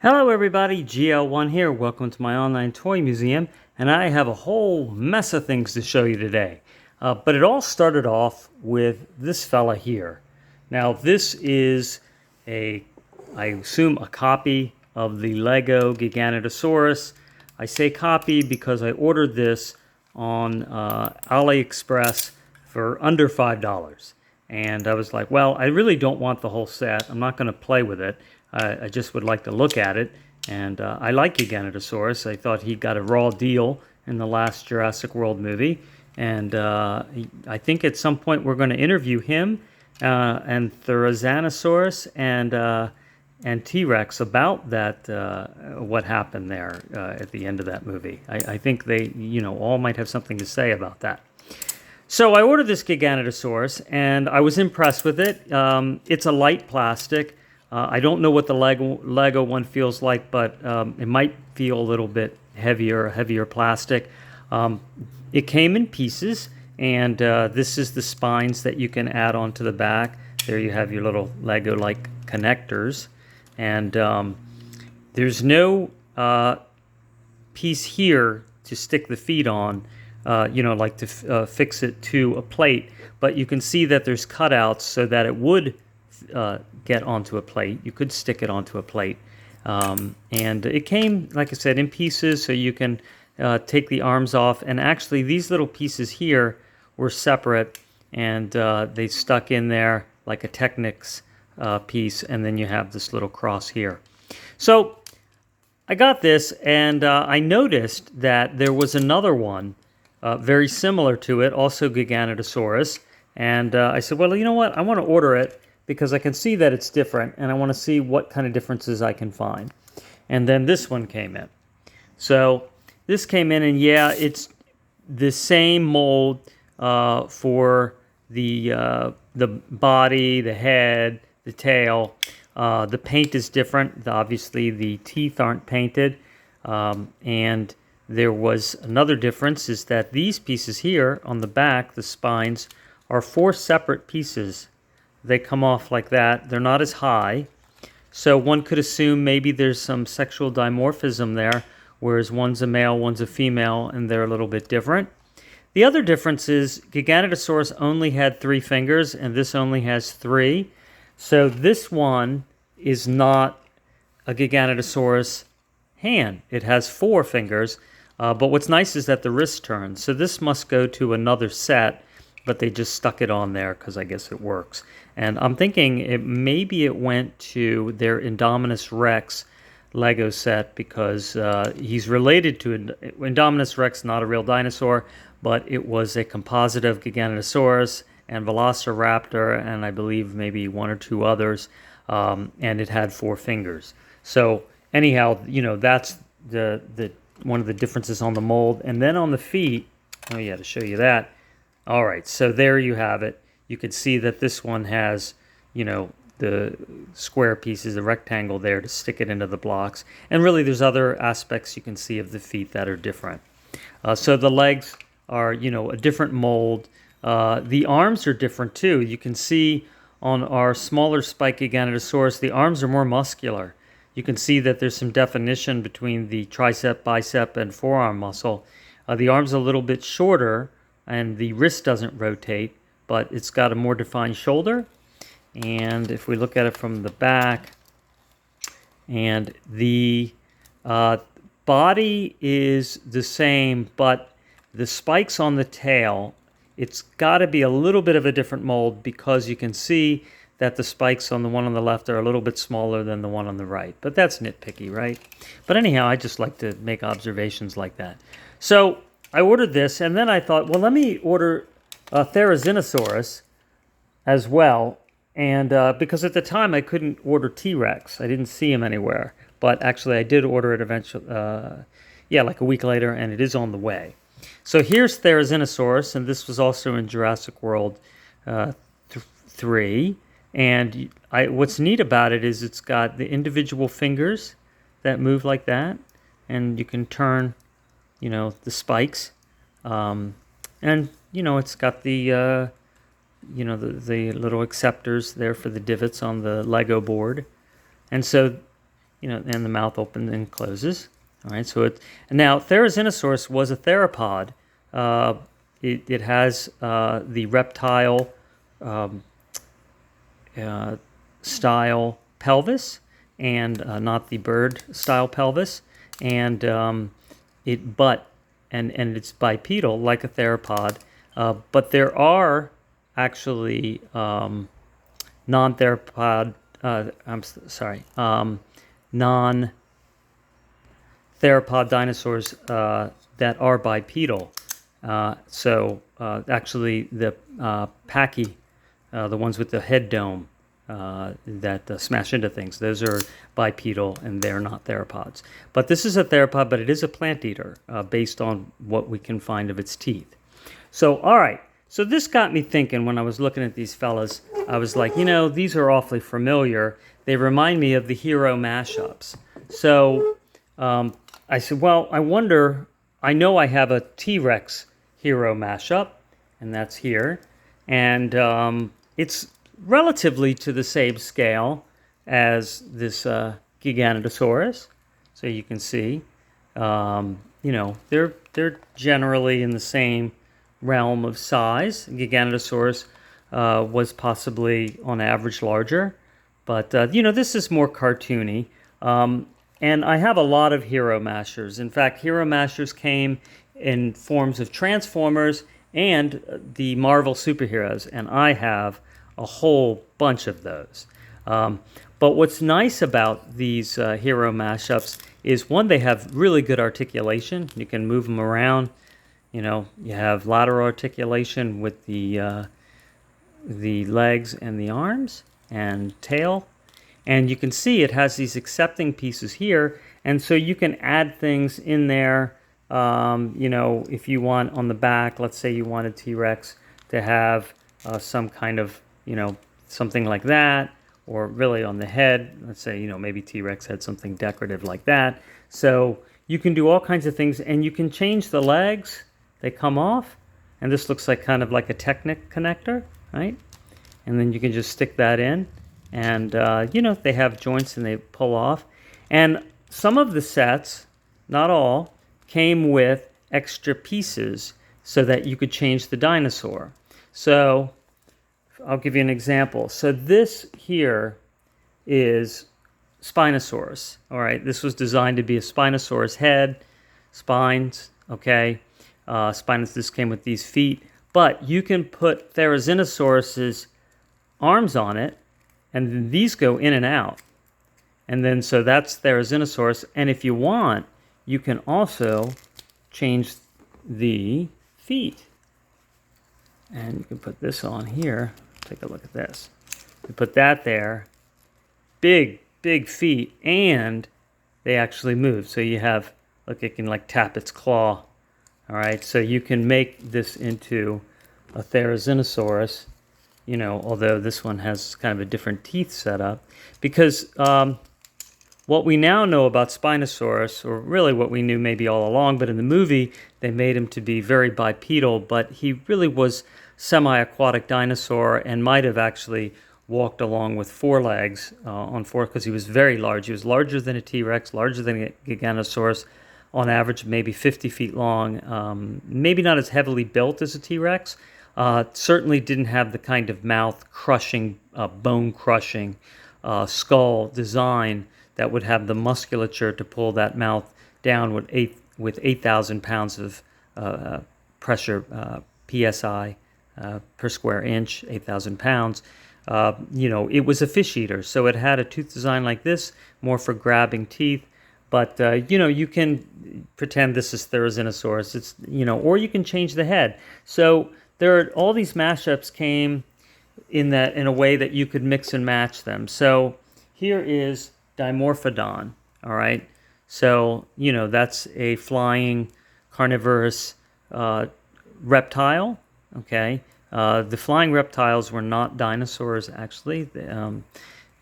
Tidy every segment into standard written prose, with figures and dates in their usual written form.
Hello everybody, GL1 here. Welcome to my online toy museum, and I have a whole mess of things to show you today. But it all started off with this fella here. Now this is I assume a copy of the Lego Giganotosaurus. I say copy because I ordered this on AliExpress for under $5. And I was like, well, I really don't want the whole set. I'm not going to play with it. I just would like to look at it. And I like Giganotosaurus. I thought he got a raw deal in the last Jurassic World movie. And I think at some point we're going to interview him and Therizanosaurus and T-Rex about that, what happened there at the end of that movie. I think they, all might have something to say about that. So I ordered this Giganotosaurus, and I was impressed with it. It's a light plastic. I don't know what the Lego one feels like, but it might feel a little bit heavier plastic. It came in pieces, and this is the spines that you can add onto the back. There you have your little Lego-like connectors. And there's no piece here to stick the feet on, like to fix it to a plate. But you can see that there's cutouts so that it would get onto a plate. You could stick it onto a plate. And it came, like I said, in pieces, so you can take the arms off. And actually, these little pieces here were separate, and they stuck in there like a Technics piece, and then you have this little cross here. So I got this, and I noticed that there was another one very similar to it, also Giganotosaurus. And I said, well, you know what? I want to order it because I can see that it's different, and I want to see what kind of differences I can find. And then this one came in. So this came in, and yeah, it's the same mold for the body, the head, the tail. The paint is different. Obviously, the teeth aren't painted. And there was another difference, is that these pieces here on the back, the spines, are 4 separate pieces. They come off like that. They're not as high. So one could assume maybe there's some sexual dimorphism there, whereas one's a male, one's a female, and they're a little bit different. The other difference is Giganotosaurus only had 3 fingers, and this only has 3. So this one is not a Giganotosaurus hand. It has 4 fingers, but what's nice is that the wrist turns. So this must go to another set, but they just stuck it on there because I guess it works. And I'm thinking maybe it went to their Indominus Rex Lego set because he's related to Indominus Rex, not a real dinosaur, but it was a composite of Giganotosaurus and Velociraptor, and I believe maybe 1 or 2 others, and it had 4 fingers. So anyhow, that's the one of the differences on the mold. And then on the feet, oh yeah, to show you that. All right, so there you have it. You can see that this one has, the square pieces, the rectangle there to stick it into the blocks. And really, there's other aspects you can see of the feet that are different. So the legs are, a different mold. The arms are different too. You can see on our smaller spike Giganotosaurus, the arms are more muscular. You can see that there's some definition between the tricep, bicep, and forearm muscle. The arm's a little bit shorter, and the wrist doesn't rotate, but it's got a more defined shoulder. And if we look at it from the back, and the body is the same, but the spikes on the tail, it's got to be a little bit of a different mold because you can see that the spikes on the one on the left are a little bit smaller than the one on the right. But that's nitpicky, right? But anyhow, I just like to make observations like that. So I ordered this, and then I thought, well, let me order Therizinosaurus as well. And because at the time I couldn't order T-Rex. I didn't see him anywhere. But actually I did order it eventually, like a week later, and it is on the way. So here's Therizinosaurus, and this was also in Jurassic World 3. And what's neat about it is it's got the individual fingers that move like that, and you can turn, the spikes, and it's got the the little acceptors there for the divots on the Lego board, and so and the mouth opens and closes. All right, so and now Therizinosaurus was a theropod. It has the reptile style pelvis, and not the bird style pelvis, and and it's bipedal like a theropod. But there are actually non-theropod. Non-theropod dinosaurs that are bipedal. Actually, the Pachy, the ones with the head dome that smash into things, those are bipedal and they're not theropods. But this is a theropod, but it is a plant eater based on what we can find of its teeth. So, all right. So this got me thinking when I was looking at these fellas. I was like, these are awfully familiar. They remind me of the hero mashups. So I said, well, I wonder, I know I have a T-Rex hero mashup, and that's here. And it's relatively to the same scale as this Giganotosaurus. So you can see, they're generally in the same realm of size. Giganotosaurus was possibly on average larger, but this is more cartoony. And I have a lot of hero mashers. In fact, hero mashers came in forms of Transformers and the Marvel superheroes, and I have a whole bunch of those. But what's nice about these hero mashups is, one, they have really good articulation. You can move them around. You have lateral articulation with the legs and the arms and tail. And you can see it has these accepting pieces here. And so you can add things in there. If you want on the back, let's say you wanted T-Rex to have some kind of, something like that. Or really on the head, let's say, maybe T-Rex had something decorative like that. So you can do all kinds of things. And you can change the legs. They come off. And this looks like kind of like a Technic connector, right? And then you can just stick that in. And, they have joints and they pull off. And some of the sets, not all, came with extra pieces so that you could change the dinosaur. So I'll give you an example. So this here is Spinosaurus. All right, this was designed to be a Spinosaurus head, spines, okay. This came with these feet. But you can put Therizinosaurus's arms on it, and then these go in and out. And then, so that's Therizinosaurus. And if you want, you can also change the feet. And you can put this on here. Take a look at this. You put that there. Big, big feet. And they actually move. So you have, look, it can like tap its claw. All right. So you can make this into a Therizinosaurus. Although this one has kind of a different teeth setup. Because what we now know about Spinosaurus, or really what we knew maybe all along, but in the movie they made him to be very bipedal, but he really was semi-aquatic dinosaur and might have actually walked along with four legs on four, because he was very large. He was larger than a T-Rex, larger than a Giganotosaurus, on average maybe 50 feet long, maybe not as heavily built as a T-Rex. Certainly didn't have the kind of mouth-crushing, bone-crushing skull design that would have the musculature to pull that mouth down with 8,000 pounds of pressure, PSI, per square inch, 8,000 pounds. It was a fish eater, so it had a tooth design like this, more for grabbing teeth. But, you can pretend this is Therizinosaurus. It's, or you can change the head. So all these mashups came in a way that you could mix and match them. So here is Dimorphodon, all right? So, that's a flying carnivorous reptile, okay? The flying reptiles were not dinosaurs, actually.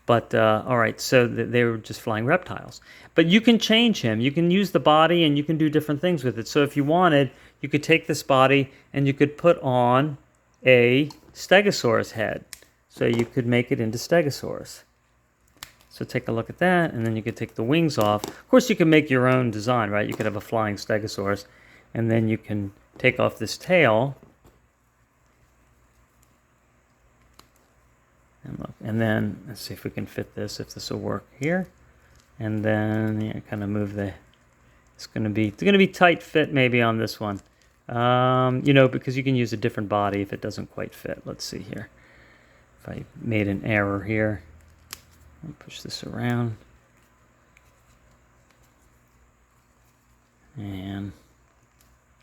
All right, so they were just flying reptiles. But you can change him. You can use the body, and you can do different things with it. So if you wanted, you could take this body, and you could put on a Stegosaurus head. So you could make it into Stegosaurus. So take a look at that, and then you could take the wings off. Of course, you can make your own design, right? You could have a flying stegosaurus, and then you can take off this tail. And look, and then let's see if we can fit this, if this will work here. And then kind of move the. It's gonna be tight fit maybe on this one, because you can use a different body if it doesn't quite fit. Let's see here. If I made an error here. I'll push this around. And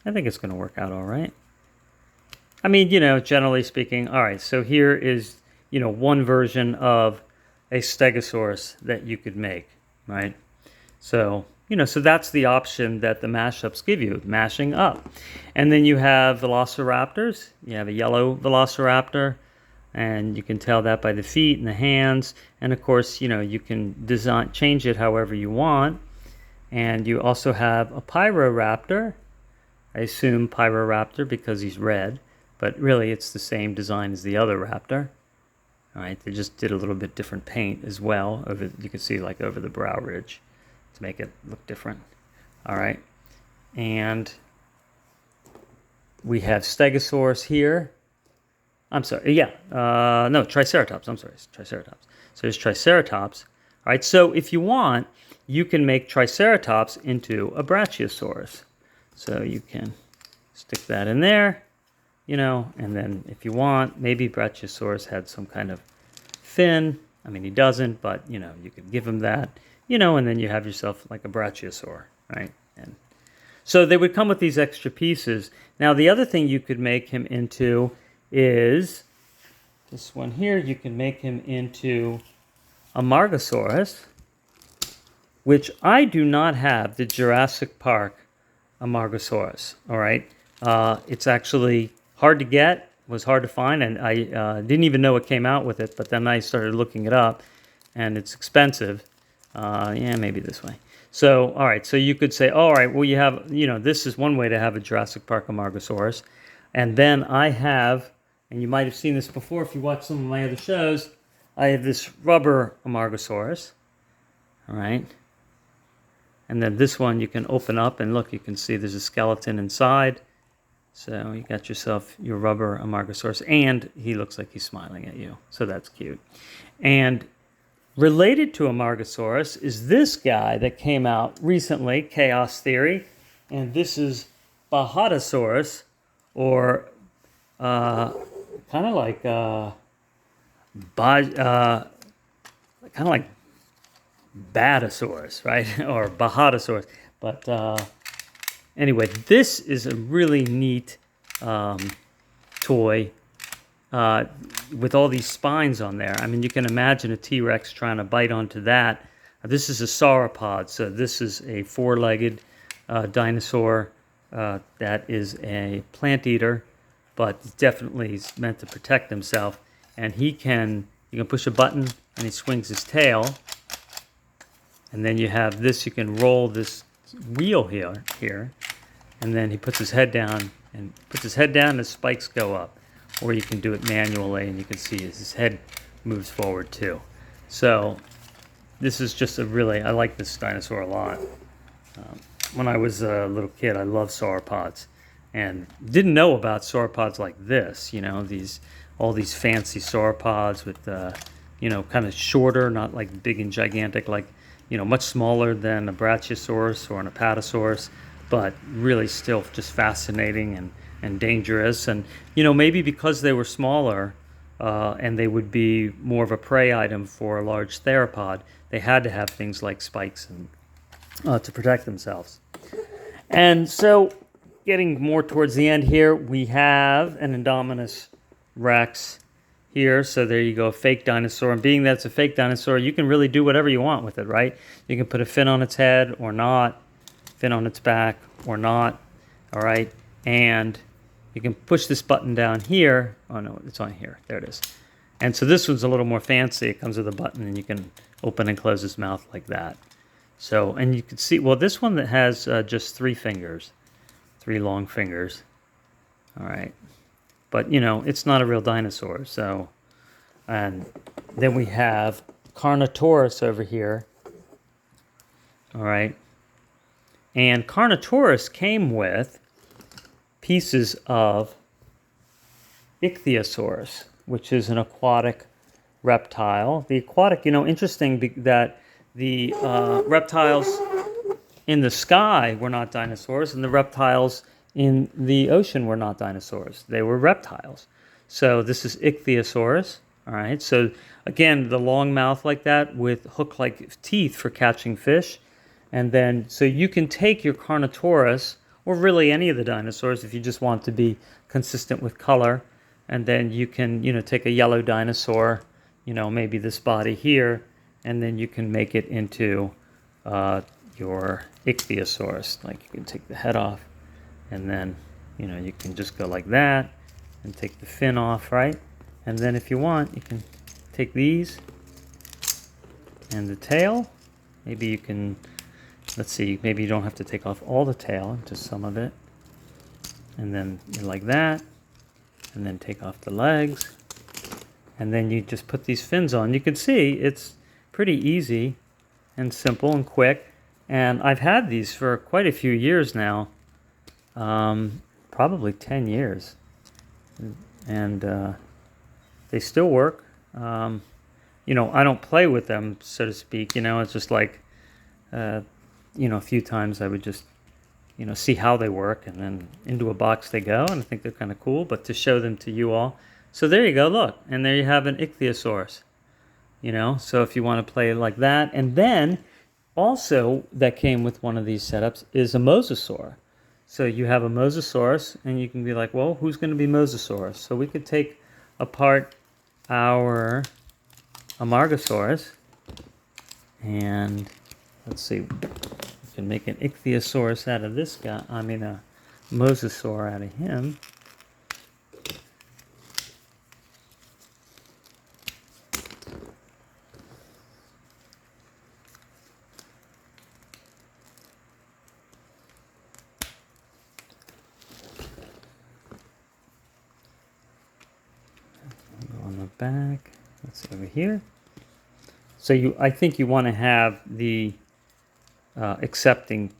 I think it's going to work out all right. I mean, generally speaking, all right, so here is, one version of a stegosaurus that you could make, right? So, so that's the option that the mashups give you, mashing up. And then you have velociraptors. You have a yellow velociraptor. And you can tell that by the feet and the hands. And of course, you can change it however you want. And you also have a pyroraptor. I assume pyroraptor because he's red, but really it's the same design as the other raptor. All right, they just did a little bit different paint as well. You can see like over the brow ridge to make it look different. All right, and we have Stegosaurus here. I'm sorry, yeah, no, Triceratops, I'm sorry, it's Triceratops. So there's Triceratops. All right, so if you want, you can make Triceratops into a Brachiosaurus. So you can stick that in there, and then if you want, maybe Brachiosaurus had some kind of fin. I mean, he doesn't, but, you could give him that, and then you have yourself like a Brachiosaur, right? And so they would come with these extra pieces. Now, the other thing you could make him into is this one here. You can make him into a Margosaurus, which I do not have the Jurassic Park Amargosaurus. All right, it's actually hard to get, was hard to find, and I didn't even know it came out with it. But then I started looking it up, and it's expensive. Yeah, maybe this way. So, all right, so you could say, all right, well, you have, this is one way to have a Jurassic Park Amargosaurus, and then I have. And you might have seen this before if you watch some of my other shows. I have this rubber Amargosaurus. All right. And then this one you can open up and look, you can see there's a skeleton inside. So you got yourself your rubber Amargosaurus. And he looks like he's smiling at you. So that's cute. And related to Amargosaurus is this guy that came out recently, Chaos Theory. And this is Bahadasaurus, or kind of like Badasaurus, right? Or Bahadasaurus. But anyway, this is a really neat toy with all these spines on there. I mean, you can imagine a T-Rex trying to bite onto that. This is a sauropod, so this is a four-legged dinosaur that is a plant eater, but definitely is meant to protect himself. And you can push a button and he swings his tail. And then you have this, you can roll this wheel here, and then he puts his head down, and the spikes go up. Or you can do it manually, and you can see his head moves forward too. So this is just I like this dinosaur a lot. When I was a little kid, I loved sauropods, and didn't know about sauropods like this. All these fancy sauropods with kind of shorter, not like big and gigantic, like much smaller than a Brachiosaurus or an Apatosaurus, but really still just fascinating and dangerous. And maybe because they were smaller and they would be more of a prey item for a large theropod, they had to have things like spikes and to protect themselves. And so, getting more towards the end here, we have an Indominus Rex here. So there you go, a fake dinosaur. And being that it's a fake dinosaur, you can really do whatever you want with it, right? You can put a fin on its head or not, fin on its back or not, all right? And you can push this button down here. Oh no, it's on here. There it is. And so this one's a little more fancy. It comes with a button and you can open and close his mouth like that. So, and you can see, well, this one that has just 3 fingers, 3 long fingers. All right. But, it's not a real dinosaur. So, and then we have Carnotaurus over here. All right. And Carnotaurus came with pieces of Ichthyosaurus, which is an aquatic reptile. The aquatic, interesting that the reptiles in the sky were not dinosaurs, and the reptiles in the ocean were not dinosaurs. They were reptiles. So this is Ichthyosaurus. All right. So again, the long mouth like that with hook-like teeth for catching fish. And then, so you can take your Carnotaurus, or really any of the dinosaurs if you just want to be consistent with color, and then you can, take a yellow dinosaur, maybe this body here, and then you can make it into your Ichthyosaurus. Like you can take the head off, and then, you can just go like that, and take the fin off, right? And then if you want, you can take these, and the tail, maybe you can... Let's see, maybe you don't have to take off all the tail, just some of it. And then like that. And then take off the legs. And then you just put these fins on. You can see it's pretty easy and simple and quick. And I've had these for quite a few years now. Probably 10 years. And they still work. I don't play with them, so to speak. It's just like... a few times I would just, see how they work, and then into a box they go, and I think they're kind of cool, but to show them to you all. So there you go, look, and there you have an Ichthyosaurus, so if you want to play like that. And then also that came with one of these setups is a mosasaur. So you have a mosasaurus, and you can be like, well, who's going to be mosasaurus? So we could take apart our Amargasaurus, and let's see, we can make an Ichthyosaurus out of this guy. I mean, a mosasaur out of him. Go on the back. Let's see over here. So I think you want to have the accepting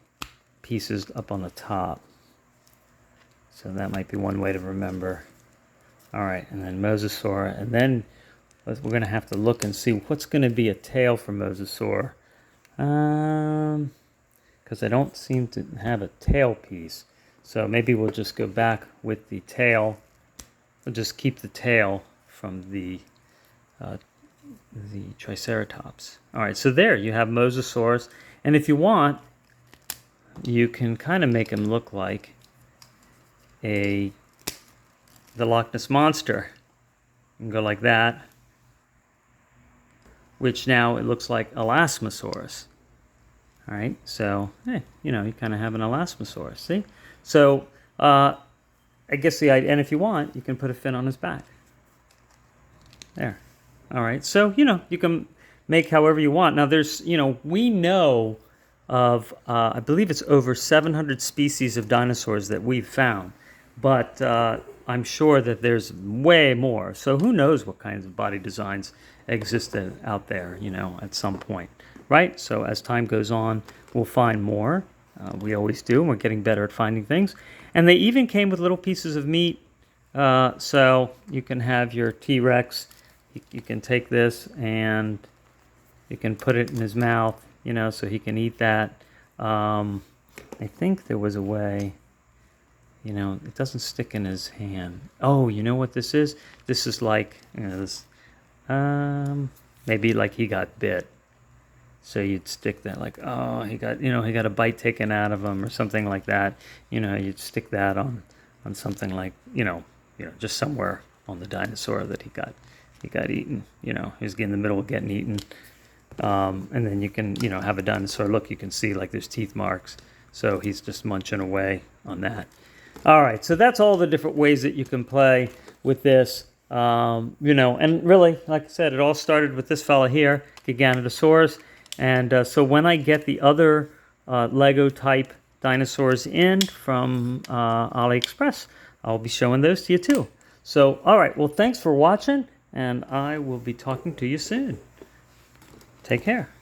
pieces up on the top. So that might be one way to remember. All right, and then mosasaur, and then we're going to have to look and see what's going to be a tail for mosasaur, because I don't seem to have a tail piece. So maybe we'll just go back with the tail. We'll just keep the tail from the Triceratops. All right, so there you have mosasaurs. And if you want, you can kind of make him look like the Loch Ness Monster. You can go like that, which now it looks like Elasmosaurus. All right, so, hey, you kind of have an Elasmosaurus, see? So, I guess the idea, and if you want, you can put a fin on his back. There. All right, so, you can make however you want. Now, there's, we know of, I believe it's over 700 species of dinosaurs that we've found, but I'm sure that there's way more. So who knows what kinds of body designs existed out there, at some point, right? So as time goes on, we'll find more. We always do. We're getting better at finding things. And they even came with little pieces of meat. So you can have your T-Rex. You can take this and you can put it in his mouth, so he can eat that. I think there was a way, it doesn't stick in his hand. Oh, you know what this is? This is like, this, maybe like he got bit. So you'd stick that like, oh, he got a bite taken out of him or something like that. You'd stick that on something like, just somewhere on the dinosaur that he got eaten. He was in the middle of getting eaten. And then you can, have a dinosaur. Look, you can see like there's teeth marks. So he's just munching away on that. All right, so that's all the different ways that you can play with this. And really, like I said, it all started with this fella here, Giganotosaurus. And so when I get the other Lego type dinosaurs in from AliExpress, I'll be showing those to you too. So, all right, well, thanks for watching, and I will be talking to you soon. Take care.